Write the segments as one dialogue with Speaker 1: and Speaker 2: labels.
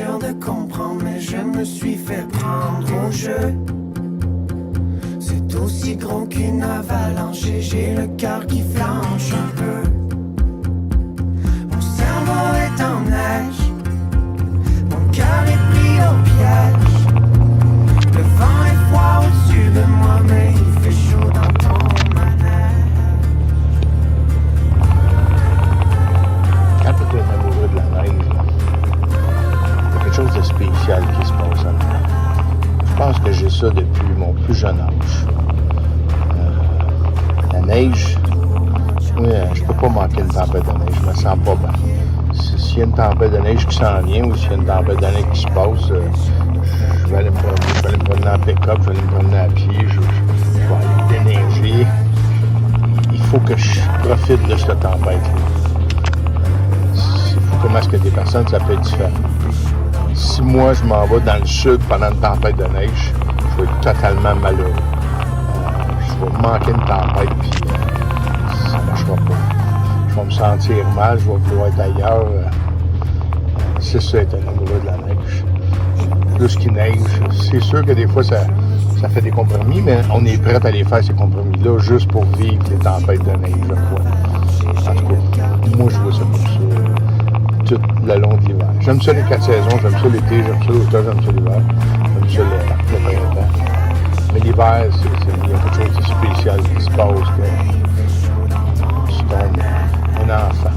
Speaker 1: sûr de comprendre, mais je me suis fait prendre au jeu. C'est aussi gros qu'une avalanche et j'ai le cœur qui flanche un peu. Mon cerveau est en neige, mon cœur est pris au piège. Le vent est froid au-dessus de moi, mais il fait chaud dans ton manège.
Speaker 2: Quand tu es amoureux de la neige, il y a quelque chose de spécial qui se passe en moi. Je pense que j'ai ça depuis mon plus jeune âge. La neige, je peux pas manquer une tempête de neige, je me sens pas bien. S'il y a une tempête de neige qui s'en vient ou s'il y a une tempête de neige qui se passe, je vais aller me promener en pick-up, je vais aller me promener à pied, je vais aller déneiger. Il faut que je profite de cette tempête-là. C'est fou comment est-ce que des personnes, ça peut être différent. Si moi, je m'en vais dans le sud pendant une tempête de neige, je vais être totalement malheureux. Je vais manquer une tempête, puis ça ne marchera pas. Je vais me sentir mal, je vais vouloir être ailleurs. C'est ça, être un amoureux de la neige. Plus qu'il neige, c'est sûr que des fois, ça fait des compromis, mais on est prêt à aller faire ces compromis-là juste pour vivre les tempêtes de neige, je crois. En tout cas, moi, je vois ça comme ça, tout le long de l'hiver. J'aime ça les 4 saisons, j'aime ça l'été, j'aime ça l'automne, j'aime ça l'hiver, j'aime ça le printemps. Mais l'hiver, il y a quelque chose de spécial qui se passe, que tu tombes un enfant.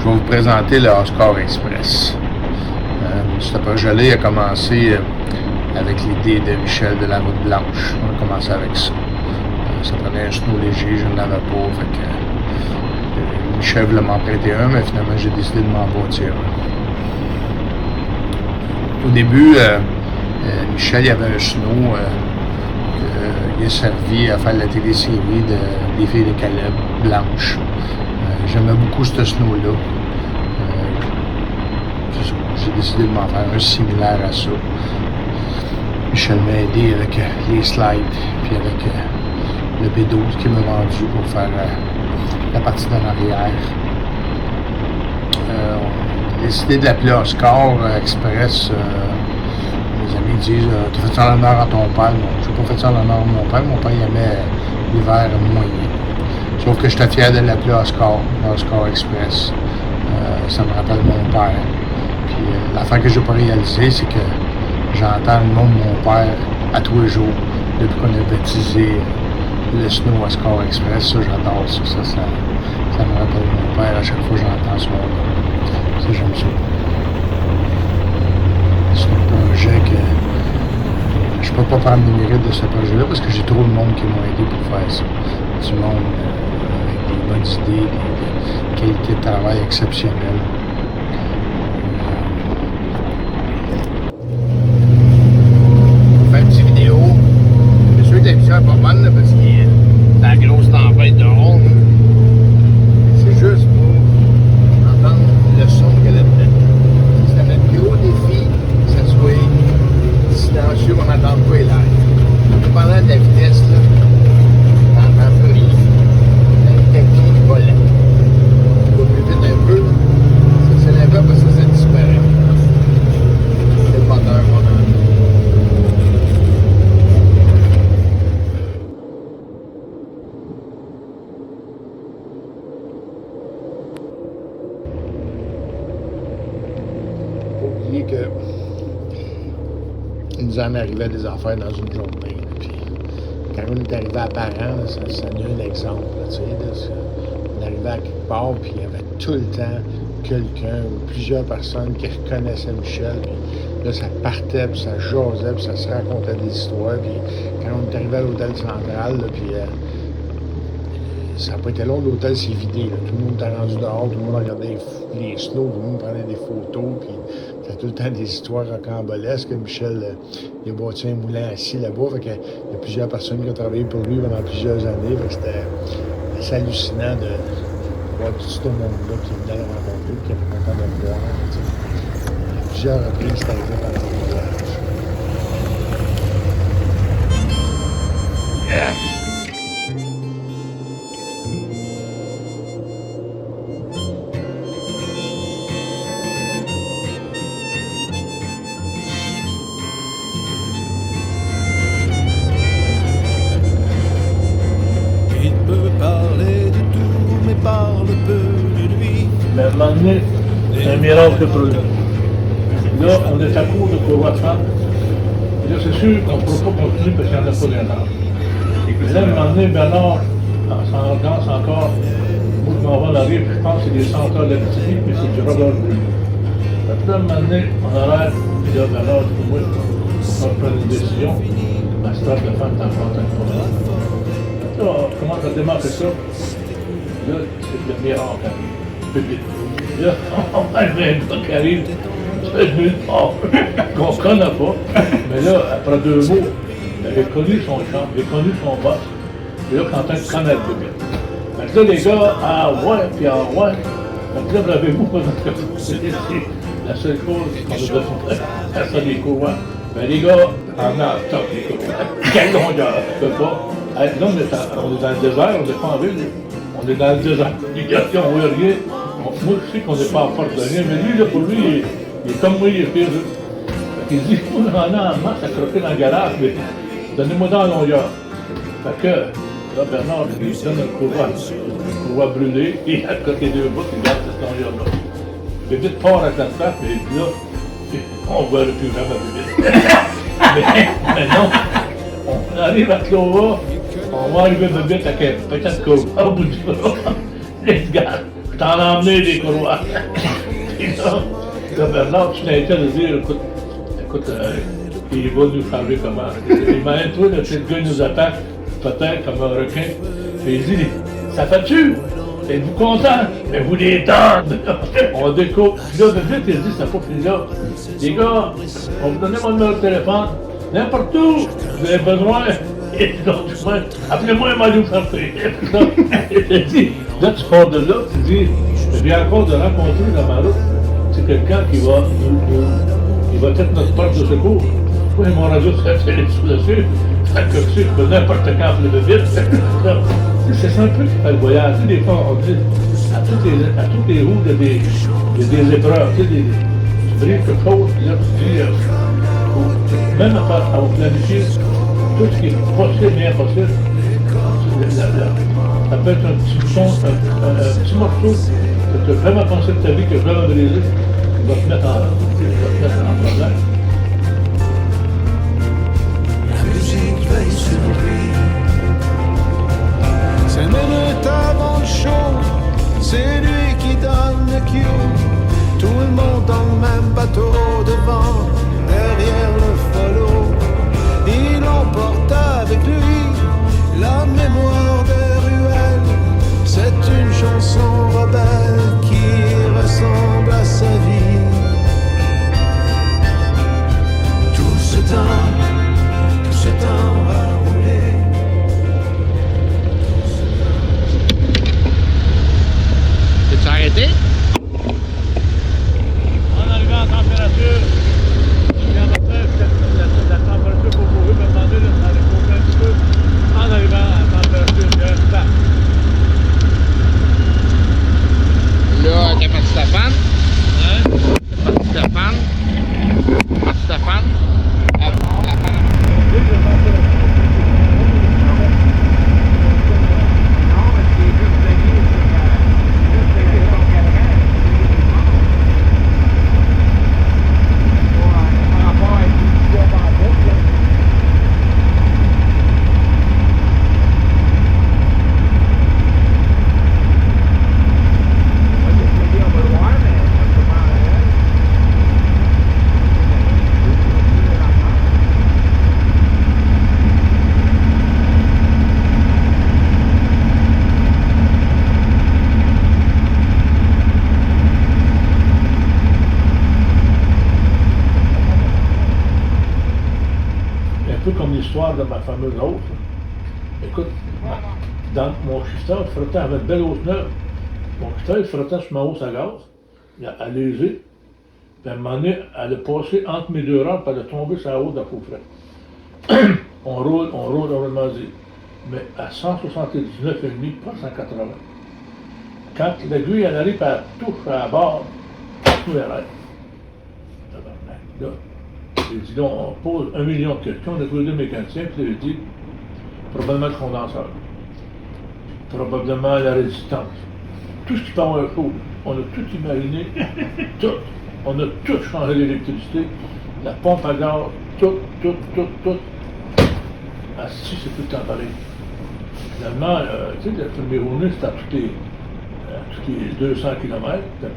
Speaker 2: Je vais vous présenter le Oscar Express. Ce projet-là a commencé avec l'idée de Michel de la Route Blanche. On a commencé avec ça. Ça prenait un snow léger, je n'en avais pas. Fait que, Michel voulait m'en prêter un, mais finalement j'ai décidé de m'en bâtir un. Au début, Michel, il y avait un snow qui a servi à faire la télésérie des filles de Caleb, Blanche. J'aimais beaucoup ce snow-là. J'ai décidé de m'en faire un similaire à ça. Michel m'a aidé avec les slides, puis avec le B12 qu'il m'a vendu pour faire la partie d'en arrière. On a décidé de l'appeler Oscar Express. Mes amis disent « Tu fais ça en l'honneur à ton père? » Non, je n'ai pas fait ça en l'honneur à mon père. Mon père il aimait l'hiver moyen. Sauf que j'étais fier de l'appeler Oscar Express. Ça me rappelle mon père. Puis l'affaire que j'ai pas réalisée, c'est que j'entends le nom de mon père à tous les jours depuis qu'on a baptisé le Snow Oscar Express. Ça, j'adore ça. Ça me rappelle mon père à chaque fois que j'entends son nom. Ça, j'aime ça. C'est un projet que je peux pas prendre le mérite de ce projet-là parce que j'ai trop de monde qui m'ont aidé pour faire ça. Du monde avec des bonnes idées, des qualités de travail exceptionnelles. On fait une petite vidéo. C'est sûr que l'émission est pas bonne là, parce qu'il y a la grosse tempête dehors. C'est juste pour entendre le son qu'elle a fait. C'est notre gros défi que ça soit silencieux, on n'entend pas les live. Pendant de la vitesse, là, on n'entend plus rien. Un tapis volant. On va plus vite un peu. Ça s'élève pas parce que ça disparaît. C'est le moteur qu'on entend. Faut pas oublier que il nous en arrivait des affaires dans une journée. Là, puis, quand on est arrivé à Parent, ça en est un exemple. Là, tu sais, là, on arrivait à quelque part, puis il y avait tout le temps quelqu'un ou plusieurs personnes qui reconnaissaient Michel. Puis là, ça partait, puis ça jasait, puis ça se racontait des histoires. Puis quand on est arrivé à l'hôtel central, là, puis ça n'a pas été long, l'hôtel s'est vidé. Là. Tout le monde était rendu dehors, tout le monde regardait les snows, tout le monde prenait des photos, puis c'était tout le temps des histoires rocambolesques. Michel, il a bâti un moulin assis là-bas, fait que il y a plusieurs personnes qui ont travaillé pour lui pendant plusieurs années, fait que c'était assez hallucinant de voir tout ce monde-là qui venait le rencontrer, qui avait content de le voir. À plusieurs reprises, c'était arrivé pendant le voyage.
Speaker 3: Mais à un moment donné, c'est un miracle pour lui. Là, on est à court de pouvoir faire. Là, c'est sûr qu'on ne pourra pas continuer parce qu'il n'y en a pas d'énorme. Et là, à un moment donné, Bernard s'engance encore. Moi, je m'en vais dans la rive, je pense que c'est des senteurs de la petite, mais c'est du rodage bleu. Puis là, à un moment donné, on arrête, puis là, Bernard, pour moi, il faut qu'on prenne une décision. Ma star de femme est en contact pour moi. Là, on commence à démarrer ça. Là, c'est le miracle. Public. Là, on a un gars qui arrive, c'est nulle part, qu'on ne connaît pas. Mais là, après 2 mots, j'avais connu son chant, j'ai connu son boss. Et là, quand on connaît le bébé. Fait que là, les gars, ah ouais, puis ah ouais. Fait que là, bravez-vous, c'est la seule chose qu'on nous a fait, ça des courants. Mais les gars, en a top, les courants. Quelle longueur, je peux pas. Là, on est dans le désert, on n'est pas en ville. On est dans le désert. Les gars, qui on voit rien. Moi, je sais qu'on n'est pas en force de rien, mais lui, là, pour lui, il est comme moi, il est pire. Fait qu'il dit, moi, j'en ai en masse à croquer dans le garage, mais donnez-moi dans la longueur. Fait que, là, Bernard, il lui donne un courroie brûlé, et à côté des 2 bouts, il garde cette longueur-là. Il est vite fort à la place, et puis là, on voit le plus jamais mais non, on arrive à Clova, on va arriver vite avec un peut-être courroie au bout du bras. Les gars, je t'en ai emmené des courroies. Et là, Bernard, tu t'inquiètes de dire, écoute, il va nous changer comment. Il m'a dit, toi, là, le gars nous attaque, peut-être comme un requin. Et il dit, ça fait-tu? Êtes-vous content? Mais vous les tendez! On découvre. Puis là, de vite, il dit, c'est pas fini là. Les gars, on vous donne mon numéro de téléphone. N'importe où, vous avez besoin. Et donc, appelez-moi un maillot chercher. Il dit, là, tu pars de là, tu dis, je viens encore de rencontrer dans ma route. C'est quelqu'un qui va être notre porte de secours. Oui, mon radio serait dessus. Fait que tu peux n'importe quand le vite. C'est un peu qui fait le voyage. Tu sais, des fois, on dit, à toutes les roues, il y a des épreuves. Tu sais, tu brises quelque chose, puis là, tu dis, même à planifier tout ce qui est possible et impossible, ça peut être un petit morceau que tu as vraiment pensé de ta vie, que tu as vraiment brisé, qui va te mettre en problème.
Speaker 1: La musique veille sur lui. C'est minute avant le show, c'est lui qui donne le cue. Tout le monde dans le même bateau, devant, derrière le follow. Il emporte avec lui la mémoire des ruelles. C'est une chanson rebelle qui ressemble à sa vie.
Speaker 3: parle de ma fameuse hausse. Écoute, mon shifter frottait avec une belle hausse neuve. Mon shifter, il frottait sur ma hausse à gaz, à léger. Puis à un moment donné, elle a passé entre mes deux rampes, puis elle a tombé sur la hausse de la faux frais. on roule, vas-y. Mais à 179,5, pas 180. Quand l'aiguille, elle arrive, elle touche à la barre, tout arrête. Là, j'ai dit, là, on pose 1 million de questions, on a trouvé deux mécaniciens, puis j'ai dit, probablement le condenseur, probablement la résistance. Tout ce qui peut avoir chaud, on a tout imaginé, tout. On a tout changé l'électricité, la pompe à gaz, tout. Asti, c'est tout le temps pareil. Finalement, tu sais, la première journée, c'était à tous les 200 km, à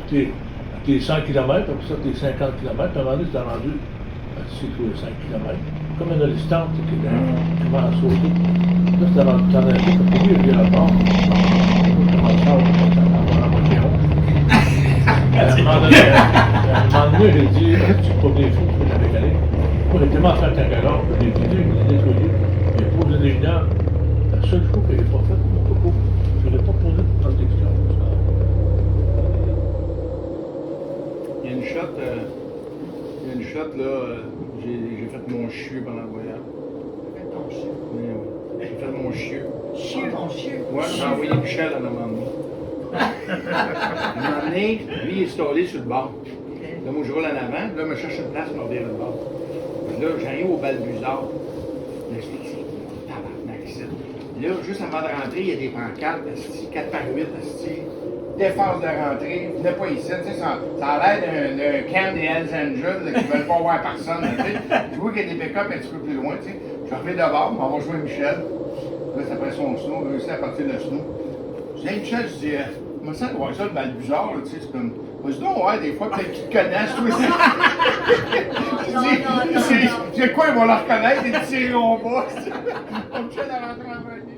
Speaker 3: tous les 100 km, après ça, les 50 km, puis à un moment donné, c'était rendu à tous les 5 km. Comme une distance qui commence à sauter. Là, c'était rendu temps d'un coup, parce que lui, il vient à bord. On commence à avoir la moitié ronde. À un moment donné, j'ai dit, tu peux pas venir fou, tu fais de la mécanique. Moi, j'ai tellement fait un garage, je l'ai vidé, je l'ai nettoyé. J'ai posé des lumières. La seule chose que j'ai pas faite pour mon coco, je n'ai pas posé de protection.
Speaker 2: Il y a une shot, là, j'ai fait mon chieux pendant le voyage.
Speaker 4: Ton chien.
Speaker 2: Oui. J'ai fait mon chieux.
Speaker 4: Chieux, ton chien.
Speaker 2: Ouais, j'ai envoyé Michel à un moment donné. À un moment donné, lui, il est installé sur le bord. Là, moi, je roule en avant, là, je me cherche une place pour me virer le bord. Là, j'arrive au Balbuzard. Là, je dis, c'est tabarnak ici. Là, juste avant de rentrer, il y a des pancartes, 4x8, défense de rentrée, venez pas ici. Tu sais, ça a l'air d'un camp des Hells Angels là, qui ne veulent pas voir personne. Tu sais. Je vois qu'il y a des pick-up un petit peu plus loin. Tu sais. Je reviens de bord, on va jouer Michel. Là, c'est après son snow, on réussit à partir de snow. Je dis, hey, Michel, je dis, comment ça, de voir ça, le Balbuzard, tu sais, c'est comme. Moi, je dis, non, ouais, des fois, peut-être qu'ils te connaissent, toi aussi. Je dis, quoi, ils vont le reconnaître, ils te tireront pas. Michel a rentré en premier.